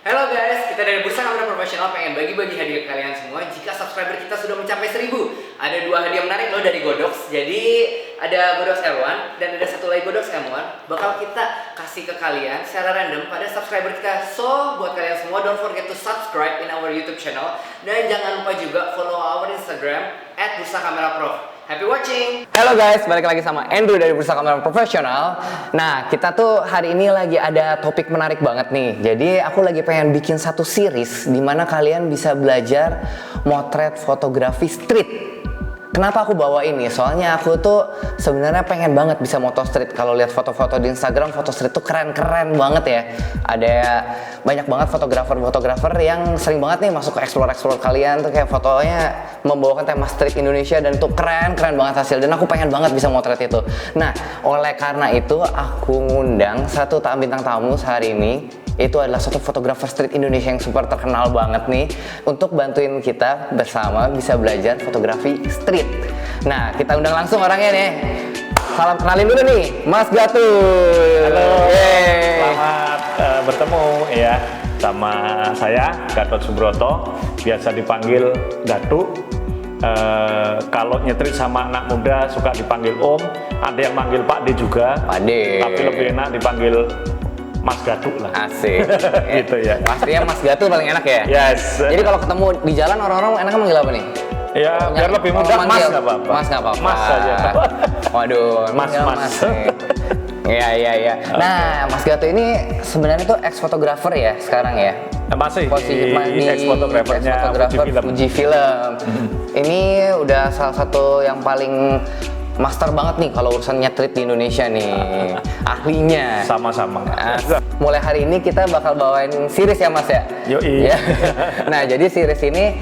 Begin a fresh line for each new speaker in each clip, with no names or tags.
Halo guys, kita dari Bursa Kamera Profesional pengen bagi-bagi hadiah ke kalian semua. Jika subscriber kita sudah mencapai 1000, ada 2 hadiah menarik loh dari Godox. Jadi ada Godox R1 dan ada satu lagi Godox M1. Bakal kita kasih ke kalian secara random pada subscriber kita. So buat kalian semua, don't forget to subscribe in our YouTube channel dan jangan lupa juga follow our Instagram @bursakameraprof. Happy watching!
Halo guys, balik lagi sama Andrew dari Bursa Kamera Profesional. Nah, kita tuh hari ini lagi ada topik menarik banget nih. Jadi aku lagi pengen bikin satu series di mana kalian bisa belajar motret fotografi street. Kenapa aku bawa ini? Soalnya aku tuh sebenarnya pengen banget bisa moto street. Kalau lihat foto-foto di Instagram, foto street tuh keren-keren banget ya. Ada banyak banget fotografer-fotografer yang sering banget nih masuk ke explore kalian tuh kayak fotonya membawakan tema street Indonesia dan itu keren-keren banget hasil. Dan aku pengen banget bisa motret itu. Nah, oleh karena itu aku ngundang satu bintang tamu sehari ini. Itu adalah satu fotografer street Indonesia yang super terkenal banget nih untuk bantuin kita bersama bisa belajar fotografi street. Nah, kita undang langsung orangnya nih. Salam kenalin dulu nih, Mas Gatul.
Halo,
yeay.
Selamat bertemu ya sama saya Gatot Subroto, biasa dipanggil Gatu. Kalau nyetrit sama anak muda suka dipanggil Om, ada yang manggil Pak D juga.
Pak D.
Tapi lebih enak dipanggil Mas Gatu lah.
Asik.
Gitu ya.
Pastinya Mas Gatul paling enak ya.
Yes.
Jadi kalau ketemu di jalan orang-orang enaknya manggil apa nih?
Ya, biar lebih mudah Mas nggak apa-apa.
Mas nggak apa-apa.
Mas saja.
Waduh,
Mas.
Iya. Nah, Mas Gatul ini sebenarnya tuh ex fotografer ya sekarang ya.
Masih
Posisi
di ex fotografernya
Fuji Film. Ini udah salah satu yang paling master banget nih kalau urusan nyetrit di Indonesia nih. Ahlinya.
Sama-sama.
Mulai hari ini kita bakal bawain series ya Mas ya?
Yoi.
Ya. Nah, jadi series ini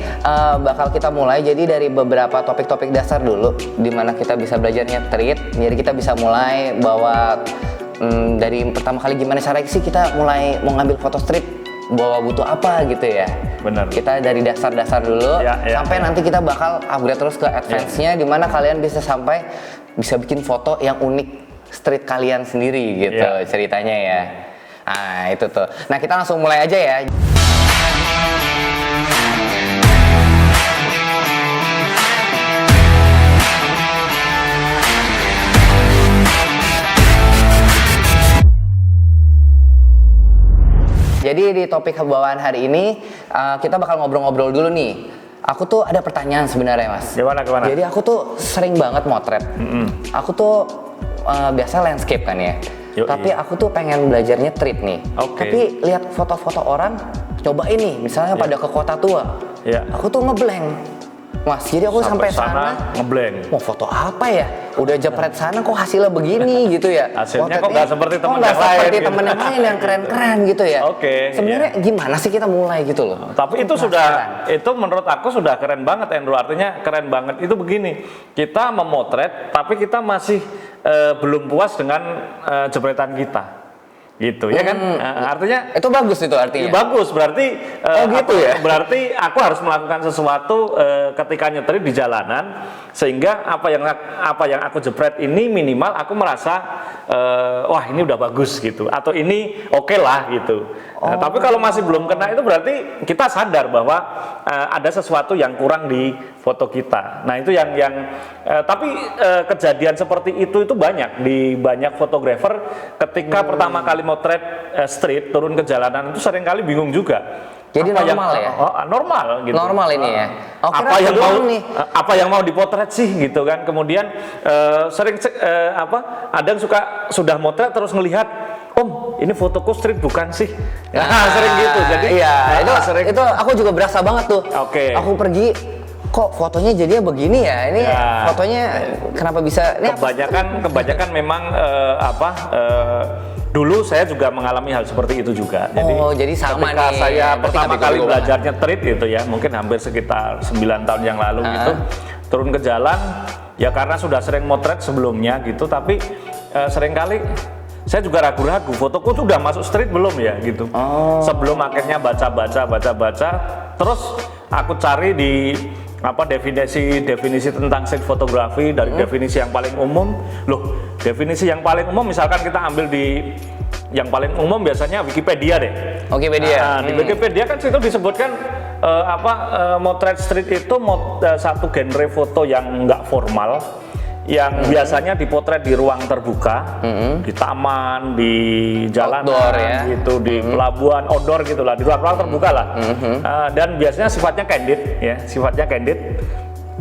bakal kita mulai jadi dari beberapa topik-topik dasar dulu dimana kita bisa belajar nyetrit. Jadi kita bisa mulai bawa dari pertama kali gimana cara sih kita mulai mau ngambil foto street, bawa butuh apa gitu ya.
Benar.
Kita dari dasar-dasar dulu sampai nanti kita bakal upgrade terus ke advance-nya dimana kalian bisa sampai bisa bikin foto yang unik street kalian sendiri gitu ceritanya ya. Nah itu tuh. Nah kita langsung mulai aja ya. Jadi di topik kebawaan hari ini kita bakal ngobrol-ngobrol dulu nih. Aku tuh ada pertanyaan sebenarnya Mas.
Gimana?
Jadi aku tuh sering banget motret. Aku tuh biasa landscape kan ya.
Yoi.
Tapi aku tuh pengen belajarnya street nih. Tapi lihat foto-foto orang, coba ini misalnya pada ke kota tua. Aku tuh ngeblank. Mas, jadi aku sampai sana
ngeblank.
mau foto apa ya? Udah jepret sana kok hasilnya begini gitu ya.
Hasilnya kok nggak seperti teman
yang
yang lain.
seperti
gitu.
teman yang lain yang keren-keren gitu ya. Sebenarnya gimana sih kita mulai gitu loh?
Tapi itu itu menurut aku sudah keren banget Andrew. Artinya keren banget itu begini. Kita memotret tapi kita masih belum puas dengan jepretan kita. Gitu ya kan, artinya
itu bagus itu artinya.
Bagus berarti
gitu ya.
Berarti aku harus melakukan sesuatu ketika nyetrit di jalanan sehingga apa yang aku jepret ini minimal aku merasa wah ini udah bagus gitu atau ini oke lah gitu. Tapi kalau masih belum kena itu berarti kita sadar bahwa ada sesuatu yang kurang di foto kita. Nah itu yang tapi kejadian seperti itu banyak di banyak fotografer ketika pertama kali motret street turun ke jalanan itu seringkali bingung juga.
Jadi normal ya?
Normal gitu.
Normal ini ya.
Apa yang mau dipotret sih gitu kan. Kemudian sering ada yang sudah motret terus ngelihat, Om, ini fotoku street bukan sih? Sering gitu. Jadi
itu aku juga berasa banget tuh. Aku pergi kok fotonya jadinya begini ya? Ini fotonya kenapa bisa? Ini
kebanyakan memang dulu saya juga mengalami hal seperti itu juga.
Jadi sama
ketika
nih.
saya pertama kali belajar nyetrit gitu ya, mungkin hampir sekitar 9 tahun yang lalu gitu, turun ke jalan ya karena sudah sering motret sebelumnya gitu, tapi seringkali saya juga ragu-ragu fotoku tuh udah masuk street belum ya gitu. Sebelum akhirnya baca, terus aku cari di definisi tentang street fotografi dari definisi yang paling umum. Definisi yang paling umum misalkan kita ambil di yang paling umum biasanya Wikipedia deh.
Wikipedia.
Nah, di Wikipedia kan situ disebutkan motret street itu satu genre foto yang nggak formal, yang biasanya dipotret di ruang terbuka, di taman, di jalanan,
Outdoor, ya.
gitu, di pelabuhan, outdoor gitulah, di ruang-ruang terbuka lah. Dan biasanya sifatnya candid, ya, sifatnya candid.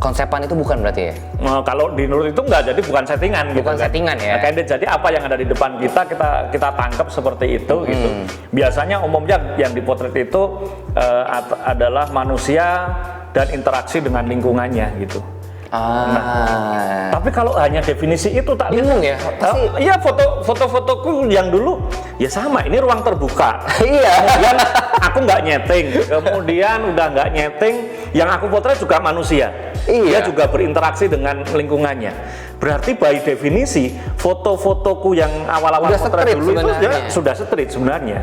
Konsepan itu bukan berarti ya?
Kalau di Nurul itu enggak, jadi bukan settingan gitu
Bukan
kan.
settingan ya?
Candid, jadi apa yang ada di depan kita tangkap seperti itu gitu. Biasanya umumnya yang dipotret itu adalah manusia dan interaksi dengan lingkungannya gitu. Tapi kalau hanya definisi itu tak
bingung ya. Pasti
iya, foto-fotoku yang dulu ya sama, ini ruang terbuka.
iya.
Kemudian aku nggak nyeting, kemudian udah nggak nyeting, yang aku potret juga manusia.
Iya.
Dia juga berinteraksi dengan lingkungannya. Berarti by definisi foto-fotoku yang awal-awal
Udah
potret
street
dulu itu
sebenarnya.
sudah street sebenarnya.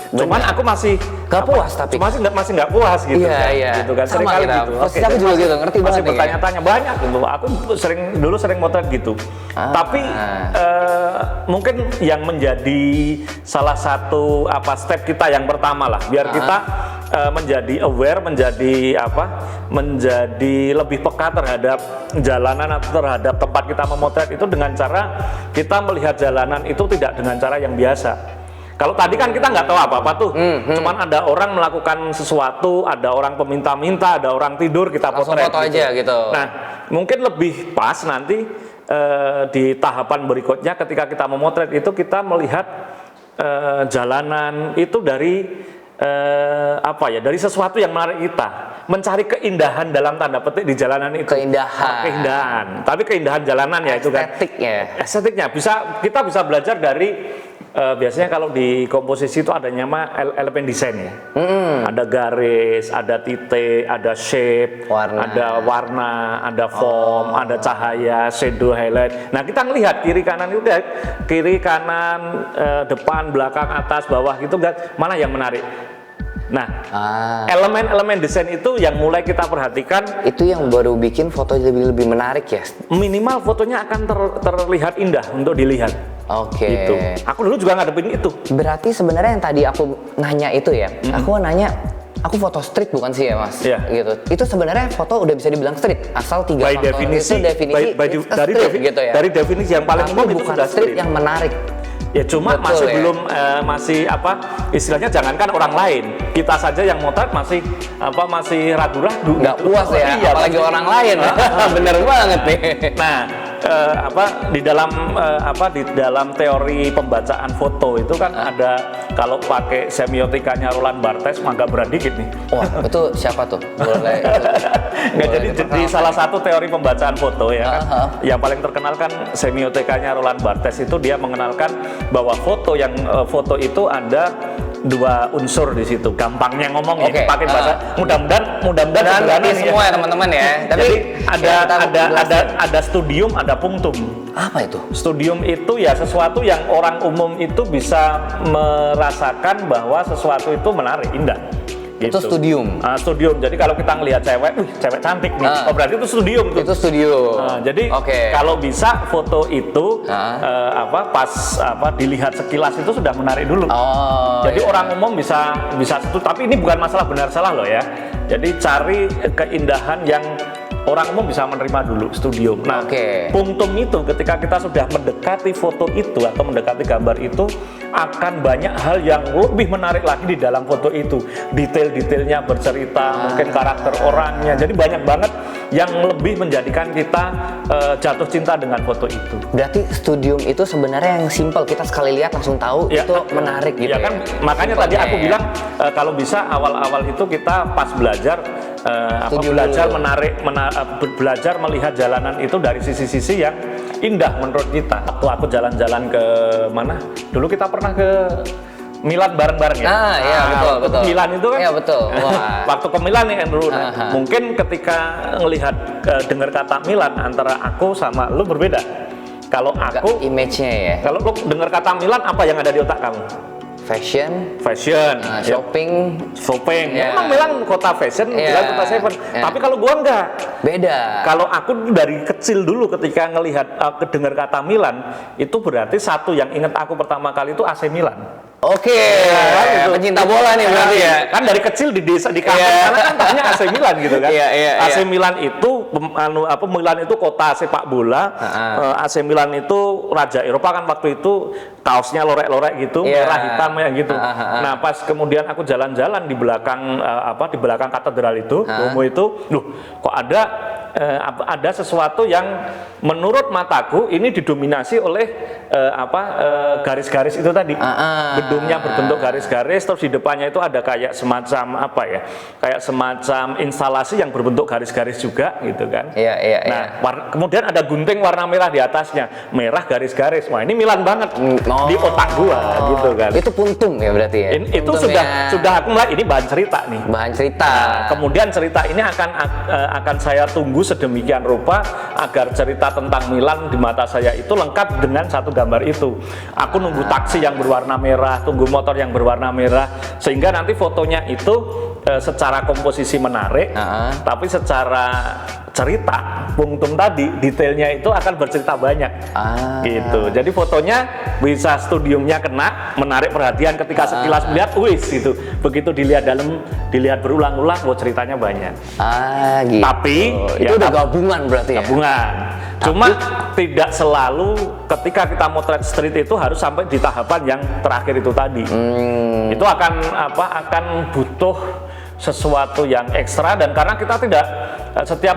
Cuman aku masih
Gak puas tapi.
masih nggak puas gitu
Iya,
kan.
iya.
Gitu kan.
Sama
Seringkali
kita.
gitu.
Posisi aku juga gitu, ngerti
masih
banget nih,
bertanya-tanya banyak gitu. Aku dulu sering motret gitu. Tapi mungkin yang menjadi salah satu step kita yang pertama lah, biar kita menjadi aware, menjadi lebih peka terhadap jalanan atau terhadap tempat kita memotret itu dengan cara kita melihat jalanan itu tidak dengan cara yang biasa. Kalau tadi kan kita nggak tahu apa-apa tuh, cuman ada orang melakukan sesuatu, ada orang peminta-minta, ada orang tidur, kita
Langsung
potret
foto aja gitu.
Nah, mungkin lebih pas nanti di tahapan berikutnya ketika kita memotret itu kita melihat jalanan itu dari dari sesuatu yang menarik kita, mencari keindahan dalam tanda petik di jalanan itu. Keindahan. Tapi keindahan jalanan ya itu kan. Estetiknya kita bisa belajar dari biasanya kalau di komposisi itu ada nama elemen desain ya. Ada garis, ada titik, ada shape, ada warna, ada form, ada cahaya, shadow, highlight. Nah, kita ngelihat kiri kanan itu, kiri kanan, depan, belakang, atas, bawah gitu kan, mana yang menarik. Nah, elemen-elemen desain itu yang mulai kita perhatikan.
Itu yang baru bikin foto lebih menarik ya?
Minimal fotonya akan terlihat indah untuk dilihat.
Oke.
Gitu. Aku dulu juga ngadepin itu.
Berarti sebenarnya yang tadi aku nanya itu ya, aku nanya, aku foto street bukan sih ya mas?
Iya.
Gitu. Itu sebenarnya foto udah bisa dibilang street, asal 3
By
faktor
definisi,
itu definisi gitu ya.
Dari definisi yang paling
Tapi
umum itu
bukan
sudah
street yang menarik.
Ya cuma
Betul,
masih
ya?
belum istilahnya jangankan orang lain, kita saja yang motret masih ragu-ragu.
Nggak puas ya,
Iya,
apalagi orang lain. Bener banget nih.
Nah, di dalam teori pembacaan foto itu kan ada, kalau pakai semiotikanya Roland Barthes mah berat dikit nih.
Wah, itu siapa tuh? Boleh.
Nggak, jadi di salah satu teori pembacaan foto ya kan, yang paling terkenal kan semiotikanya Roland Barthes itu dia mengenalkan bahwa foto itu ada 2 unsur di situ. Gampangnya ngomong ya, pakai bahasa mudah-mudahan
Berarti semua ya teman-teman ya. Tapi
jadi ada studium, ada punctum.
Apa itu?
Studium itu ya sesuatu yang orang umum itu bisa merasakan bahwa sesuatu itu menarik, indah. Gitu.
Itu studium.
Studium. Jadi kalau kita ngelihat cewek, cewek cantik nih. Berarti itu studium tuh.
Itu studium.
Jadi kalau bisa foto itu dilihat sekilas itu sudah menarik dulu. Jadi orang umum bisa tapi ini bukan masalah benar salah loh ya. Jadi cari keindahan yang orang umum bisa menerima dulu, studium. Nah, punctum itu ketika kita sudah mendekati foto itu atau mendekati gambar itu, akan banyak hal yang lebih menarik lagi di dalam foto itu. Detail-detailnya bercerita, mungkin karakter orangnya. Jadi banyak banget yang lebih menjadikan kita jatuh cinta dengan foto itu.
Berarti studium itu sebenarnya yang simple, kita sekali lihat langsung tahu itu menarik gitu ya.
Kan makanya tadi aku bilang kalau bisa awal-awal itu kita pas belajar belajar melihat jalanan itu dari sisi-sisi yang indah menurut kita. Waktu aku jalan-jalan ke mana? Dulu kita pernah ke Milan bareng-bareng ya.
Iya betul.
Milan itu kan.
Iya betul.
Waktu ke Milan nih Andrew. Mungkin ketika ngelihat dengar kata Milan antara aku sama lu berbeda. Kalau aku
image-nya ya.
Kalau lu dengar kata Milan, apa yang ada di otak kamu?
fashion,
ya.
shopping,
Shopping,
Ya.
memang Milan kota fashion,
Ya.
Milan kota seven.
Ya.
Tapi kalau gua enggak.
beda.
Kalau aku dari kecil dulu ketika ngelihat kedengar kata Milan, itu berarti satu yang ingat aku pertama kali itu AC Milan.
Oke,
Kan,
pencinta bola nih berarti ya.
Kan dari kecil di desa di kampung
Iya.
sana kan taunya AC Milan gitu kan.
Iya, iya,
AC
iya.
Milan itu Milan itu kota sepak bola. AC Milan itu raja Eropa kan waktu itu, kaosnya lorek-lorek gitu,
Iya.
merah hitam ya gitu. Nah, pas kemudian aku jalan-jalan di belakang di belakang katedral itu, Duomo itu, loh, kok ada sesuatu yang menurut mataku ini didominasi oleh garis-garis itu tadi. Gedungnya berbentuk garis-garis, terus di depannya itu ada kayak semacam kayak semacam instalasi yang berbentuk garis-garis juga gitu kan.
Iya.
Nah, kemudian ada gunting warna merah di atasnya, merah garis-garis. Wah, ini Milan banget di otak gua gitu kan.
Itu puntum ya berarti ya.
Itu
Puntum
sudah aku mulai, ini bahan cerita nih.
bahan cerita.
Nah, kemudian cerita ini akan saya tunggu sedemikian rupa agar cerita tentang Milan di mata saya itu lengkap dengan satu gambar itu. Aku nunggu taksi yang berwarna merah, tunggu motor yang berwarna merah, sehingga nanti fotonya itu secara komposisi menarik, tapi secara cerita punktum tadi detailnya itu akan bercerita banyak. Gitu. Jadi fotonya bisa studiumnya kena, menarik perhatian ketika sekilas melihat, wis gitu. Begitu dilihat berulang-ulang, ceritanya banyak.
Gitu.
Tapi
itu udah gabungan berarti ya.
Gabungan. Cuma tidak selalu ketika kita motret street itu harus sampai di tahapan yang terakhir itu tadi. Itu akan butuh sesuatu yang ekstra, dan karena kita tidak setiap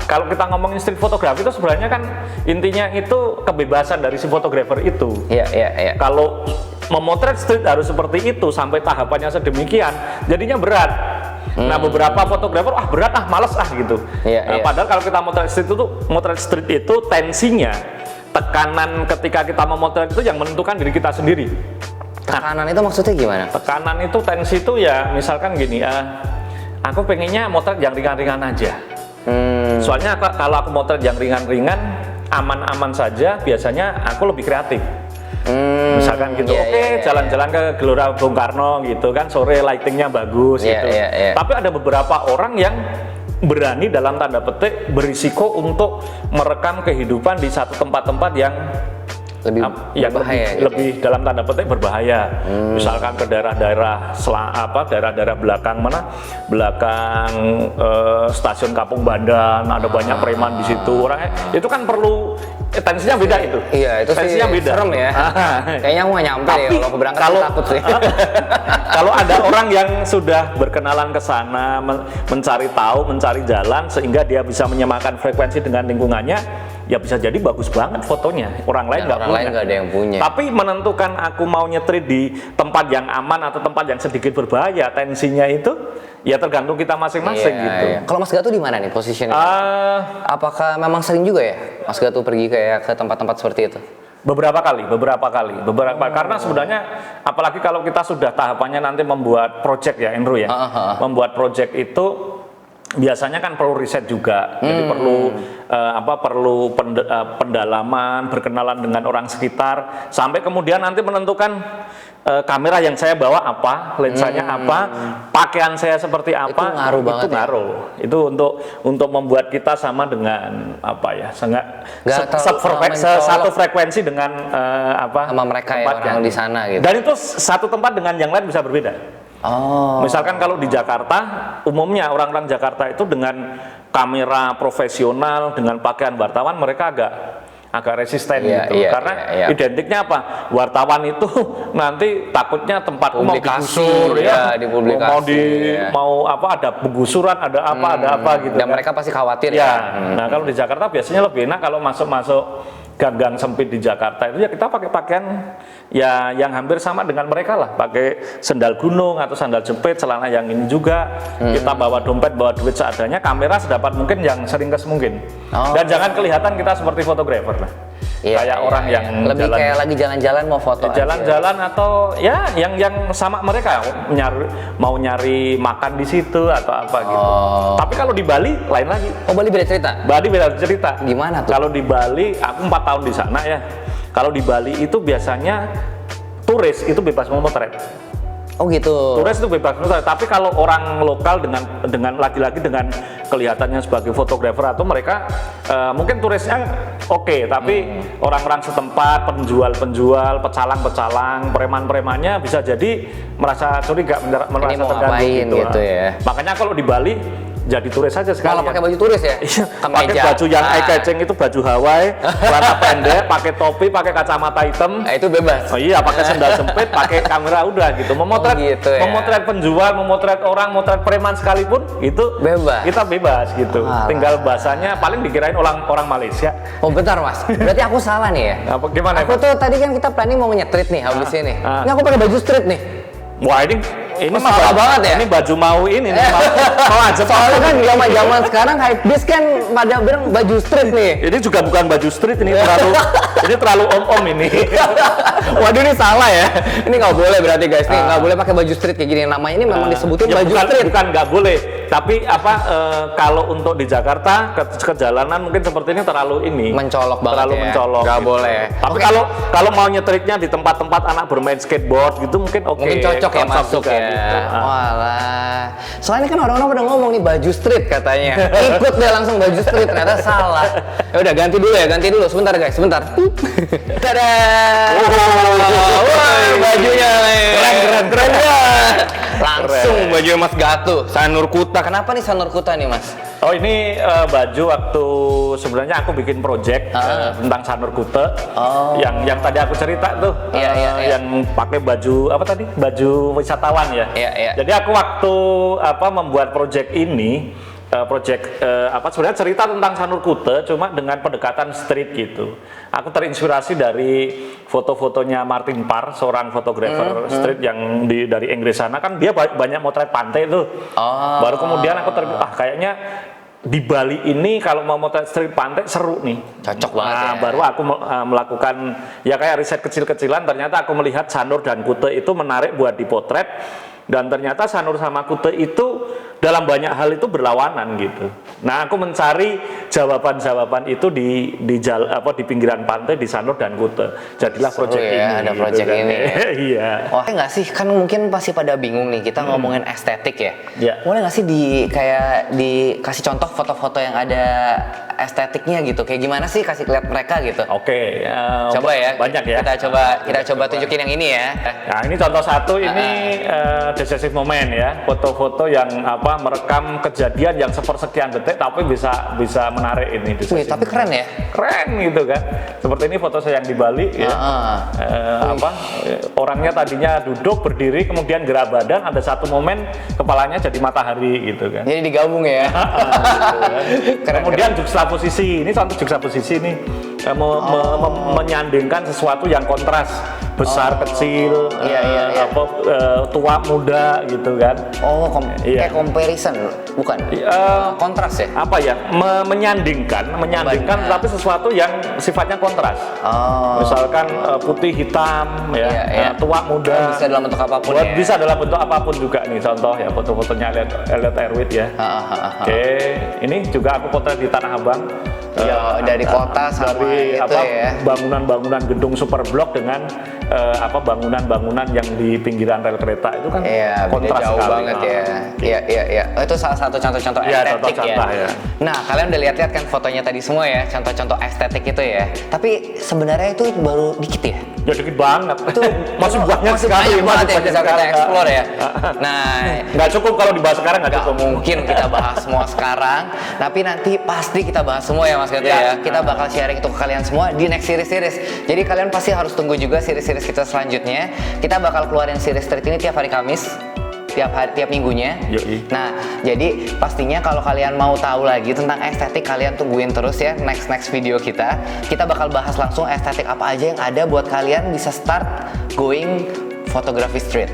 kalau kita ngomongin street fotografi itu sebenarnya kan intinya itu kebebasan dari si fotografer itu.
Iya.
Kalau memotret street harus seperti itu sampai tahapannya sedemikian, jadinya berat. Nah, beberapa fotografer berat males gitu.
Iya.
Padahal kalau kita motret street itu tensinya, tekanan ketika kita memotret itu yang menentukan diri kita sendiri.
Tekanan itu maksudnya gimana?
Tekanan itu, tensi itu ya misalkan gini, aku pengennya motret yang ringan-ringan aja. Soalnya kalau aku motret yang ringan-ringan, aman-aman saja, biasanya aku lebih kreatif. Misalkan gitu, jalan-jalan ke Gelora Bung Karno gitu kan, sore lightingnya bagus gitu. Tapi ada beberapa orang yang berani dalam tanda petik berisiko untuk merekam kehidupan di satu tempat-tempat yang
berbahaya,
lebih dalam tanda petik berbahaya. Misalkan ke daerah-daerah daerah-daerah belakang stasiun Kampung Bandan, ada banyak preman di situ. Orangnya itu kan perlu tensinya beda itu.
Iya, itu
tensinya
sih
beda.
serem ya. Kayaknya aku nggak nyampe ya kalau keberangkatan takut sih.
Kalau ada orang yang sudah berkenalan ke sana, mencari tahu, mencari jalan sehingga dia bisa menyamakan frekuensi dengan lingkungannya, ya bisa jadi bagus banget fotonya. Orang lain nggak
ada yang punya.
Tapi menentukan aku mau nyetrit di tempat yang aman atau tempat yang sedikit berbahaya, tensinya itu ya tergantung kita masing-masing gitu.
Iya. Kalau Mas Gatu di mana nih posisinya? Apakah memang sering juga ya Mas Gatu pergi kayak ke tempat-tempat seperti itu?
Beberapa kali. Karena sebenarnya apalagi kalau kita sudah tahapannya nanti membuat project ya, Andrew ya. Membuat project itu biasanya kan perlu riset juga, jadi perlu pendalaman, berkenalan dengan orang sekitar, sampai kemudian nanti menentukan kamera yang saya bawa apa, lensanya apa, pakaian saya seperti apa.
Itu ngaruh banget.
Itu ngaruh. Itu untuk membuat kita sama dengan satu frekuensi dengan
sama mereka ya, orang di sana gitu.
Dan itu satu tempat dengan yang lain bisa berbeda. Misalkan kalau di Jakarta, umumnya orang-orang Jakarta itu dengan kamera profesional, dengan pakaian wartawan, mereka agak resisten gitu. Karena identiknya apa? Wartawan itu nanti takutnya tempatku mau digusur mau ada penggusuran, ada apa gitu.
Dan mereka pasti khawatir
Nah, kalau di Jakarta biasanya lebih enak kalau masuk gang-gang sempit di Jakarta itu ya kita pakai pakaian ya yang hampir sama dengan mereka lah, pakai sendal gunung atau sandal jepit, celana yang ini juga. Kita bawa dompet, bawa duit seadanya, kamera sedapat mungkin yang seringkes mungkin. Dan jangan kelihatan kita seperti fotografer lah. Kayak orang yang
lebih kayak lagi jalan-jalan mau foto
jalan-jalan atau ya yang sama mereka mau nyari makan di situ atau apa gitu. Tapi kalau di Bali lain lagi.
Bali beda cerita?
Bali beda cerita.
Gimana tuh?
Kalau di Bali, aku 4 tahun di sana ya. Kalau di Bali itu biasanya turis itu bebas memotret.
Oh gitu.
Turis itu bebas memotret. Tapi kalau orang lokal dengan lagi-lagi dengan kelihatannya sebagai fotografer atau mereka mungkin turisnya oke, tapi orang-orang setempat, penjual, pecalang, preman-premannya bisa jadi merasa curiga, merasa
Ini mau
terganggu
ngapain gitu ya.
Makanya kalau di Bali jadi turis saja sekali.
Malah pakai baju turis ya?
Pakai baju yang eye catching itu baju Hawaii, celana pendek, pakai topi, pakai kacamata hitam.
Itu bebas.
Oh iya, pakai sendal sempit, pakai kamera udah gitu. Memotret,
gitu ya.
memotret penjual, memotret orang, memotret preman sekalipun itu
Bebas.
Kita bebas gitu.
Alah.
Tinggal bahasanya paling dikirain orang Malaysia.
Oh bentar mas, berarti aku salah nih ya?
Apa gimana?
Aku tuh tadi kan kita planning mau nge-street nih habis ini.
ah.
Ini aku pakai baju street nih.
Wah ini
salah banget ya?
Ini baju mau ini nih, mau aja.
Soalnya kan zaman sekarang hypebeast kan pada bilang baju street nih.
Ini juga bukan baju street, ini terlalu om-om ini.
Waduh ini salah ya. Ini nggak boleh berarti guys nih, nggak boleh pakai baju street kayak gini. Namanya ini memang disebutin
Ya,
baju street.
bukan nggak boleh, tapi kalau untuk di Jakarta ke jalanan mungkin seperti ini terlalu
Mencolok banget
terlalu
ya.
mencolok.
Nggak
gitu.
boleh.
Tapi
Oke.
kalau mau nyetriknya di tempat-tempat anak bermain skateboard gitu mungkin oke.
Mungkin cocok ya masuk
juga
ya.
gitu.
Walah. Soalnya kan orang-orang pada ngomong nih baju street katanya. Ikut deh langsung baju street, ternyata salah. Ya udah ganti dulu. Sebentar guys, sebentar. Dadah. Wah, bajunya keren ya. Langsung baju Mas Gatu, Sanur Kuta. Kenapa nih Sanur Kuta nih Mas?
Oh ini baju waktu sebenarnya aku bikin project tentang Sanur Kute yang tadi aku cerita tuh yang pakai baju apa tadi, baju wisatawan ya.
Iya.
Jadi aku waktu membuat project ini sebenarnya cerita tentang Sanur Kute cuma dengan pendekatan street gitu. Aku terinspirasi dari foto-fotonya Martin Parr, seorang fotografer street yang dari Inggris sana, kan dia banyak motret pantai tuh. Baru kemudian aku kayaknya di Bali ini kalau mau motret street pantai seru nih.
Cocok banget ya.
Baru aku melakukan ya kayak riset kecil-kecilan, ternyata aku melihat Sanur dan Kute itu menarik buat dipotret, dan ternyata Sanur sama Kute itu dalam banyak hal itu berlawanan gitu. Nah, aku mencari jawaban-jawaban itu di pinggiran pantai di Sanur dan Kute. Jadilah
Seru
proyek
ya,
ini.
ada proyek
kan.
ini.
Iya.
Wah, nggak sih? Kan mungkin pasti pada bingung nih, kita ngomongin estetik ya.
Iya.
Boleh nggak sih dikasih contoh foto-foto yang ada estetiknya gitu? Kayak gimana sih, kasih lihat mereka gitu?
Oke.
Coba ya.
Banyak ya.
Kita coba tunjukin yang ini ya.
Nah, ini contoh satu, ini decisive moment ya. Foto-foto yang merekam kejadian yang sepersekian detik tapi bisa menarik ini.
Wih, tapi keren ya.
Keren gitu kan. Seperti ini foto saya yang di Bali ya. Orangnya tadinya duduk berdiri kemudian gerak badan, ada satu momen kepalanya jadi matahari gitu kan.
Jadi digabung ya.
Kemudian juxtaposisi, ini contoh juxtaposisi nih menyandingkan sesuatu yang kontras, besar kecil, tua muda gitu kan.
Kayak comparison, bukan? Kontras ya?
Menyandingkan tapi sesuatu yang sifatnya kontras. Misalkan putih hitam ya, tua muda.
Bisa dalam bentuk apapun ya.
Bisa dalam bentuk apapun juga nih, contoh ya foto-fotonya Elliot Erwitt ya. Oke, ini juga aku potret di Tanah Abang.
Dari kota sama
dari
itu ya.
bangunan-bangunan gedung super blok dengan bangunan-bangunan yang di pinggiran rel kereta itu kan kontras
jauh
sekali.
banget ya. Iya. Itu salah satu contoh-contoh estetik ya. Nah, kalian udah lihat kan fotonya tadi semua ya, contoh-contoh estetik itu ya. Tapi sebenarnya itu baru dikit ya.
Ya dikit banget.
Itu
masih banyak sekali,
banget ya bisa kita explore ya. Nah,
nggak cukup kalau dibahas sekarang, nggak cukup.
Mungkin kita bahas semua sekarang, tapi nanti pasti kita bahas semua ya Mas Gato ya. Kita bakal sharing itu ke kalian semua di next series. Jadi kalian pasti harus tunggu juga series kita selanjutnya. Kita bakal keluarin series street ini tiap hari Kamis, tiap minggunya.
Yoi.
Nah, jadi pastinya kalau kalian mau tahu lagi tentang estetik, kalian tungguin terus ya next video kita. Kita bakal bahas langsung estetik apa aja yang ada buat kalian bisa start going photography street.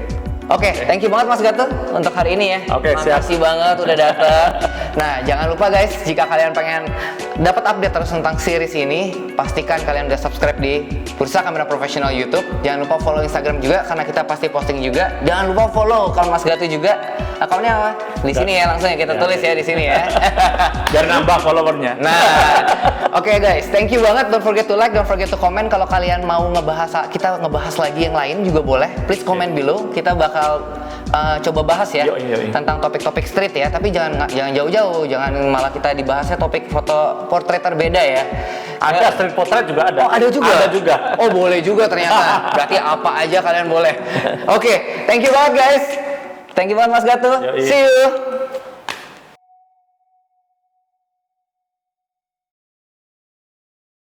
Oke, thank you banget Mas Gatot untuk hari ini ya. Makasih banget udah datang. Nah, jangan lupa guys, jika kalian pengen dapat update terus tentang series ini, pastikan kalian udah subscribe di Bursa Kamera Profesional YouTube. Jangan lupa follow Instagram juga karena kita pasti posting juga. Jangan lupa follow kalau Mas Gatot juga. Akunnya apa? Di sini ya langsung ya kita tulis ya di sini ya.
Biar nambah followernya.
Nah, oke guys, thank you banget. Don't forget to like, don't forget to comment. Kalau kalian mau kita ngebahas lagi yang lain juga boleh. Please comment below. Kita bakal coba bahas ya
Yoi.
tentang topik-topik street ya. Tapi jangan jauh-jauh, jangan malah kita dibahasnya topik foto portrait berbeda ya.
Ada street portrait juga ada.
Oh ada juga.
Ada juga.
Oh boleh juga ternyata. Berarti apa aja kalian boleh. Oke, thank you banget guys. Thank you banget Mas Gatot.
Yoi.
See you.